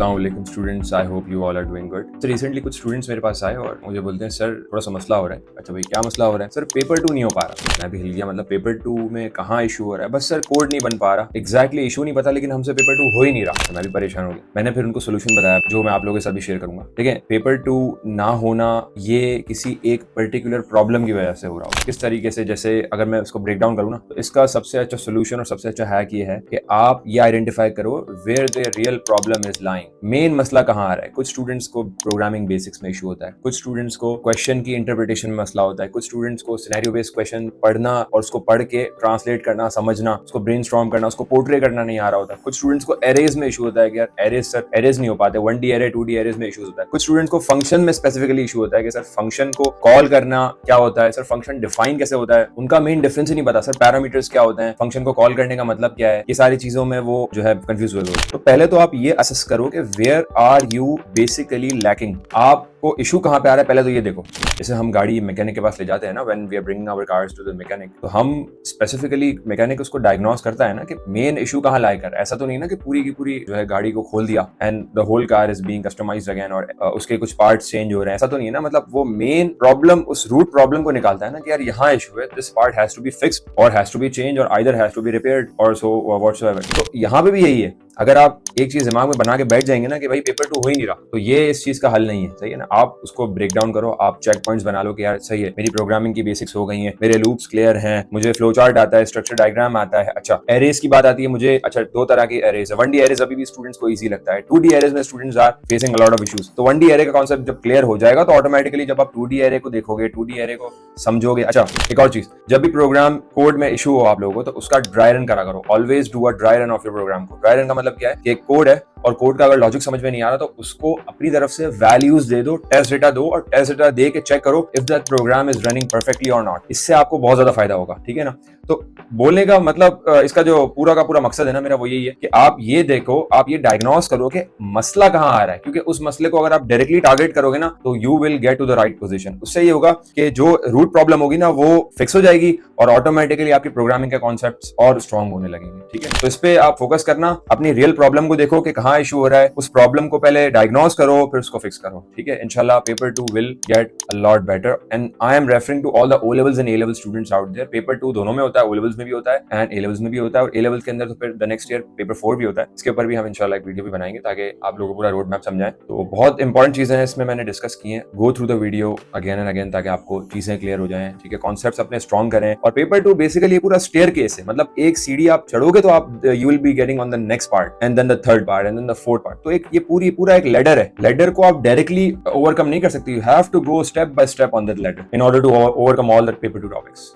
अस्सलाम वालेकुम students, I hope you all are doing good. तो रिसेंटली कुछ स्टूडेंट्स मेरे पास आए और मुझे बोलते हैं सर थोड़ा सा मसला हो रहा है। अच्छा भाई क्या मसला हो रहा है? सर पेपर 2 नहीं हो पा रहा। मैं भी हिल गया, मतलब पेपर 2 में कहाँ इशू हो रहा है? बस सर कोड नहीं बन पा रहा। एग्जैक्टली इशू नहीं पता, लेकिन हमसे पेपर 2 हो ही नहीं रहा। तो मैं भी परेशान हो गया। मैंने फिर उनको सोल्यूशन बताया जो मैं आप लोगों के साथ भी शेयर करूंगा। ठीक है, पेपर 2 ना होना ये किसी एक पर्टिकुलर प्रॉब्लम की वजह से हो रहा हो। किस तरीके से, जैसे अगर मैं इसको ब्रेक डाउन करूँ ना, तो इसका सबसे अच्छा सोल्यूशन और सबसे अच्छा हैक ये है कि आप ये आइडेंटिफाई करो where the real problem is lying. Main मसला कहाँ आ रहा है? कुछ स्टूडेंट्स को प्रोग्रामिंग बेसिक्स में इशू होता है, कुछ स्टूडेंट्स को क्वेश्चन की इंटरप्रिटेशन में मसला होता है, कुछ स्टूडेंट्स को सिनेरियो बेस्ड क्वेश्चन पढ़ना और उसको पढ़ के ट्रांसलेट करना, समझना, उसको ब्रेनस्टॉर्म करना, उसको पोर्ट्रे करना नहीं आ रहा होता है। कुछ स्टूडेंट्स को एरेज में इशू होता है कि यार एरेज सर एरेज नहीं हो पाते, 1D एरे 2D एरेज में इशू होता है। कुछ स्टूडेंट्स को फंक्शन में स्पेसिफिकली इशू होता है कि सर फंक्शन को कॉल करना क्या होता है, सर फंक्शन डिफाइन कैसे होता है, उनका मेन डिफरेंस ही नहीं पता, सर पैरामीटर्स क्या होते हैं, फंक्शन को कॉल करने का मतलब क्या है, ये सारी चीजों में वो जो है कंफ्यूज हुए। तो पहले तो आप ये असेस करो कि where are you basically lacking. आपको इशू कहां पे आ रहा है, पहले तो ये देखो। जैसे हम गाड़ी मैकेनिक के पास ले जाते हैं ना, when we are bringing our cars to the mechanic, तो हम स्पेसिफिकली मैकेनिक उसको डायग्नोस करता है ना कि मेन इशू कहां लाई कर। ऐसा तो नहीं ना कि पूरी की पूरी जो है गाड़ी को खोल दिया and the whole car is being customised again और उसके कुछ पार्ट्स चेंज हो रहे हैं। ऐसा तो नहीं है ना, मतलब वो मेन प्रॉब्लम, उस रूट प्रॉब्लम को निकालता है ना कि यार यहाँ इशू है, this part has to be fixed और हैज टू बी चेंज और either has to be repaired और सो व्हाटसोएवर। तो यहाँ पे भी यही है। अगर आप एक चीज दिमाग में बना के बैठ जाएंगे ना कि भाई पेपर 2 हो ही नहीं रहा, तो ये इस चीज का हल नहीं है। सही है ना? आप उसको ब्रेक डाउन करो, आप चेक पॉइंट्स बना लो कि यार सही है, मेरी प्रोग्रामिंग की बेसिक्स हो गई हैं, मेरे लूप्स क्लियर हैं, मुझे फ्लो चार्ट आता है, स्ट्रक्चर डायग्राम आता है। अच्छा, एरेज की बात आती है मुझे। अच्छा, दो तरह के एरेज है। 1D एरेज अभी भी स्टूडेंट्स को इजी लगता है, 2D एरेज में students are facing a lot of issues. तो 1D एरे का कॉन्सेप्ट जब क्लियर हो जाएगा तो ऑटोमेटिकली जब आप 2D एरे को देखोगे, 2D एरे को समझोगे। अच्छा, एक और चीज, जब भी प्रोग्राम कोड में इशू हो आप लोगों को, तो उसका ड्राई रन करा करो। Always do a dry run of your program को। ड्राई रन का मतलब क्या है कि एक कोड है और कोड का अगर लॉजिक समझ में नहीं आ रहा तो उसको अपनी तरफ से वैल्यूज दे दो, टेस्ट डेटा दो और टेस्ट डेटा दे के चेक करो if that program is running perfectly और नॉट। इससे आपको बहुत ज्यादा फायदा होगा। ठीक है ना? तो बोलने का मतलब इसका जो पूरा का पूरा मकसद है ना मेरा, वो यही है कि आप ये देखो, आप ये डायग्नोस करो कि मसला कहाँ आ रहा है, क्योंकि उस मसले को अगर आप डायरेक्टली टारगेट करोगे ना तो you will get to the right position. उससे ये होगा कि जो रूट प्रॉब्लम होगी ना वो फिक्स हो जाएगी और ऑटोमेटिकली आपकी प्रोग्रामिंग के कॉन्सेप्ट्स और स्ट्रॉन्ग होने लगेंगे। ठीक है, तो इस पे आप फोकस करना, अपनी रियल प्रॉब्लम को देखो कि कहाँ इशू हो रहा है, उस प्रॉब्लम को पहले डायग्नोस करो, फिर उसको फिक्स करो। ठीक है, इंशाल्लाह paper 2 will get a lot better and I am referring to all the O levels and A level students out there. Paper 2 दोनों में होता है, O levels में भी होता है एंड A levels में भी होता है, और A levels के अंदर तो फिर द नेक्स्ट ईयर पेपर 4 भी होता है। इसके ऊपर भी हम इंशाल्लाह एक वीडियो भी बनाएंगे ताकि आप लोगों को पूरा रोड मैप समझाएं। तो बहुत इंपॉर्टेंट चीजें हैं इसमें मैंने डिस्कस की हैं। Go through the video again and again ताकि आपको चीजें क्लियर हो जाएं। ठीक है, कॉन्सेप्ट्स अपने स्ट्रॉन्ग करें। और पेपर 2 बेसिकली पूरा स्टेयर केस है, मतलब एक सीढ़ी आप चढ़ोगे तो आप you will be getting on the next part and then the third part and then the fourth part. तो एक ये पूरा एक लेडर है। लेडर को आप डायरेक्टली ओवरकम नहीं कर सकते, you have to go step by step on that ladder in order to overcome all that paper 2 topics.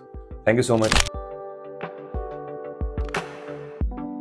Thank you so much.